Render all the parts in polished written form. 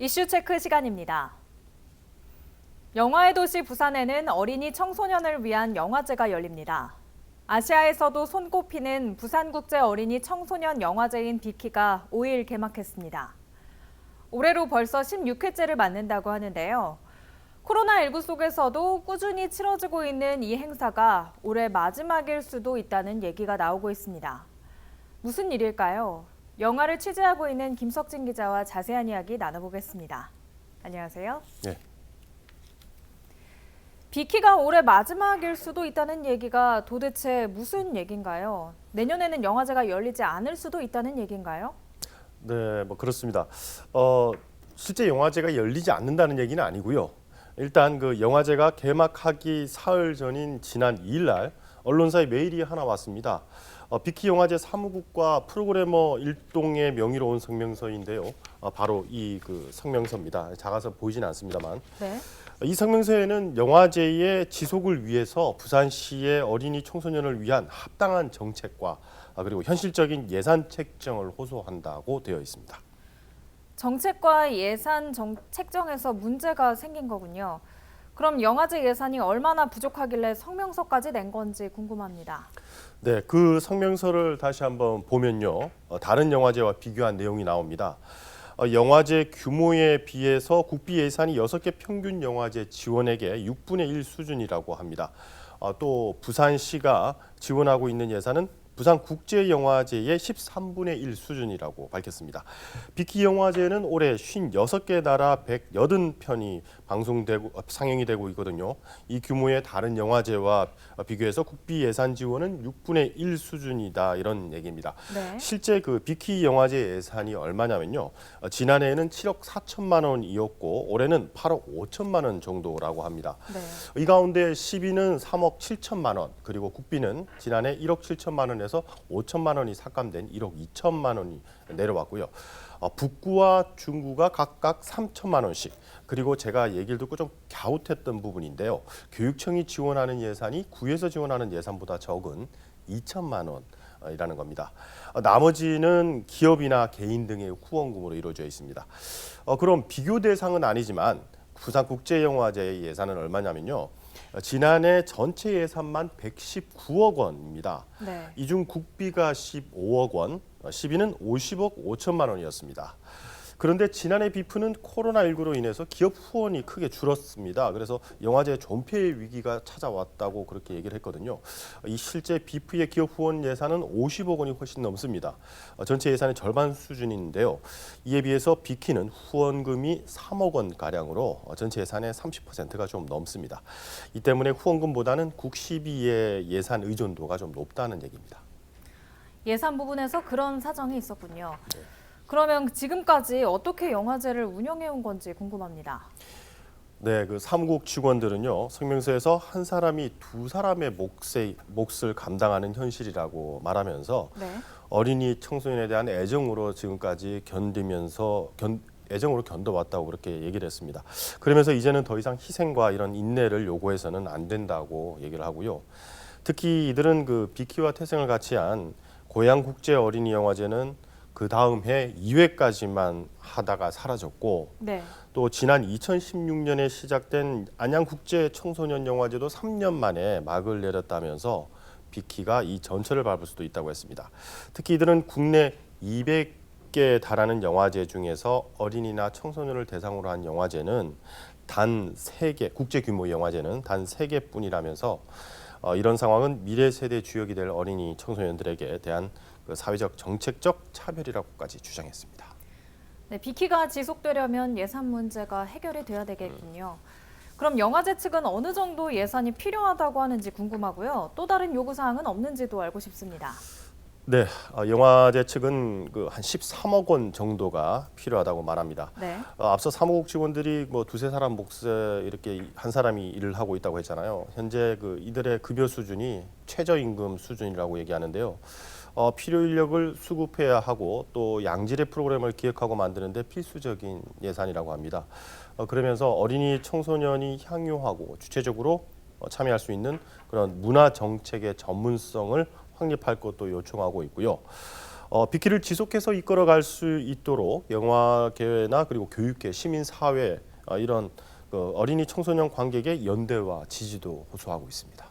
이슈 체크 시간입니다. 영화의 도시 부산에는 어린이 청소년을 위한 영화제가 열립니다. 아시아에서도 손꼽히는 부산국제 어린이 청소년 영화제인 비키가 5일 개막했습니다. 올해로 벌써 16회째를 맞는다고 하는데요. 코로나19 속에서도 꾸준히 치러지고 있는 이 행사가 올해 마지막일 수도 있다는 얘기가 나오고 있습니다. 무슨 일일까요? 영화를 취재하고 있는 김석진 기자와 자세한 이야기 나눠보겠습니다. 안녕하세요. 네. 비키가 올해 마지막일 수도 있다는 얘기가 도대체 무슨 얘기인가요? 내년에는 영화제가 열리지 않을 수도 있다는 얘기인가요? 네, 그렇습니다. 실제 영화제가 열리지 않는다는 얘기는 아니고요. 일단 그 영화제가 개막하기 사흘 전인 지난 2일 날 언론사에 메일이 하나 왔습니다. 비키 영화제 사무국과 프로그래머 일동의 명의로 온 성명서인데요. 바로 이 그 성명서입니다. 작아서 보이진 않습니다만. 네. 이 성명서에는 영화제의 지속을 위해서 부산시의 어린이 청소년을 위한 합당한 정책과 그리고 현실적인 예산 책정을 호소한다고 되어 있습니다. 정책과 예산 책정에서 문제가 생긴 거군요. 그럼 영화제 예산이 얼마나 부족하길래 성명서까지 낸 건지 궁금합니다. 네, 그 성명서를 다시 한번 보면요. 다른 영화제와 비교한 내용이 나옵니다. 영화제 규모에 비해서 국비 예산이 6개 평균 영화제 지원액의 6분의 1 수준이라고 합니다. 또 부산시가 지원하고 있는 예산은 부산국제영화제의 13분의 1 수준이라고 밝혔습니다. 비키 영화제는 올해 56개 나라 180편이 상영이 되고 있거든요. 이 규모의 다른 영화제와 비교해서 국비 예산 지원은 6분의 1 수준이다 이런 얘기입니다. 네. 실제 그 비키 영화제 예산이 얼마냐면요. 지난해에는 7억 4천만 원이었고 올해는 8억 5천만 원 정도라고 합니다. 네. 이 가운데 시비는 3억 7천만 원, 그리고 국비는 지난해 1억 7천만 원에서 5천만 원이 삭감된 1억 2천만 원이 내려왔고요. 북구와 중구가 각각 3천만 원씩, 그리고 제가 얘기를 듣고 좀 갸웃했던 부분인데요. 교육청이 지원하는 예산이 구에서 지원하는 예산보다 적은 2천만 원이라는 겁니다. 나머지는 기업이나 개인 등의 후원금으로 이루어져 있습니다. 그럼 비교 대상은 아니지만 부산국제영화제의 예산은 얼마냐면요. 지난해 전체 예산만 119억 원입니다. 네. 이 중 국비가 15억 원, 시비는 50억 5천만 원이었습니다. 그런데 지난해 비프는 코로나19로 인해서 기업 후원이 크게 줄었습니다. 그래서 영화제 존폐의 위기가 찾아왔다고 그렇게 얘기를 했거든요. 이 실제 비프의 기업 후원 예산은 50억 원이 훨씬 넘습니다. 전체 예산의 절반 수준인데요. 이에 비해서 비키는 후원금이 3억 원 가량으로 전체 예산의 30%가 좀 넘습니다. 이 때문에 후원금보다는 국시비의 예산 의존도가 좀 높다는 얘기입니다. 예산 부분에서 그런 사정이 있었군요. 그러면 지금까지 어떻게 영화제를 운영해 온 건지 궁금합니다. 네, 그 사무국 직원들은요, 성명서에서 한 사람이 두 사람의 몫을 감당하는 현실이라고 말하면서 네. 어린이 청소년에 대한 애정으로 지금까지 애정으로 견뎌왔다고 그렇게 얘기를 했습니다. 그러면서 이제는 더 이상 희생과 이런 인내를 요구해서는 안 된다고 얘기를 하고요. 특히 이들은 그 비키와 태생을 같이 한 고양국제 어린이 영화제는 그 다음 해 2회까지만 하다가 사라졌고, 네. 또 지난 2016년에 시작된 안양국제 청소년 영화제도 3년 만에 막을 내렸다면서 비키가 이 전철을 밟을 수도 있다고 했습니다. 특히 이들은 국내 200개에 달하는 영화제 중에서 어린이나 청소년을 대상으로 한 영화제는 단 3개, 국제 규모 영화제는 단 3개뿐이라면서 이런 상황은 미래 세대 주역이 될 어린이 청소년들에게 대한 그 사회적 정책적 차별이라고까지 주장했습니다. 네, 비키가 지속되려면 예산 문제가 해결이 돼야 되겠군요. 그럼 영화제 측은 어느 정도 예산이 필요하다고 하는지 궁금하고요. 또 다른 요구사항은 없는지도 알고 싶습니다. 네, 영화제 측은 그 한 13억 원 정도가 필요하다고 말합니다. 네. 앞서 사무국 직원들이 뭐 두세 사람 몫에 이렇게 한 사람이 일을 하고 있다고 했잖아요. 현재 그 이들의 급여 수준이 최저임금 수준이라고 얘기하는데요. 필요 인력을 수급해야 하고 또 양질의 프로그램을 기획하고 만드는데 필수적인 예산이라고 합니다. 그러면서 어린이 청소년이 향유하고 주체적으로 참여할 수 있는 그런 문화 정책의 전문성을 확립할 것도 요청하고 있고요. 빅키를 지속해서 이끌어갈 수 있도록 영화계나 그리고 교육계, 시민사회 이런 어린이 청소년 관객의 연대와 지지도 호소하고 있습니다.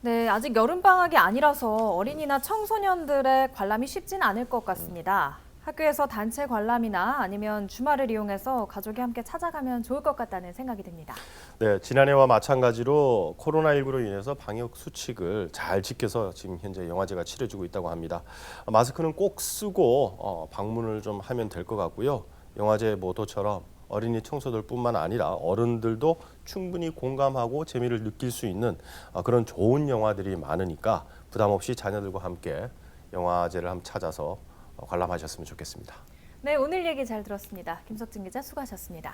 네, 아직 여름방학이 아니라서 어린이나 청소년들의 관람이 쉽진 않을 것 같습니다. 학교에서 단체 관람이나 아니면 주말을 이용해서 가족이 함께 찾아가면 좋을 것 같다는 생각이 듭니다. 네, 지난해와 마찬가지로 코로나19로 인해서 방역 수칙을 잘 지켜서 지금 현재 영화제가 치러지고 있다고 합니다. 마스크는 꼭 쓰고 방문을 좀 하면 될 것 같고요. 영화제 모토처럼 어린이 청소들뿐만 아니라 어른들도 충분히 공감하고 재미를 느낄 수 있는 그런 좋은 영화들이 많으니까 부담 없이 자녀들과 함께 영화제를 한번 찾아서 관람하셨으면 좋겠습니다. 네, 오늘 얘기 잘 들었습니다. 김석진 기자 수고하셨습니다.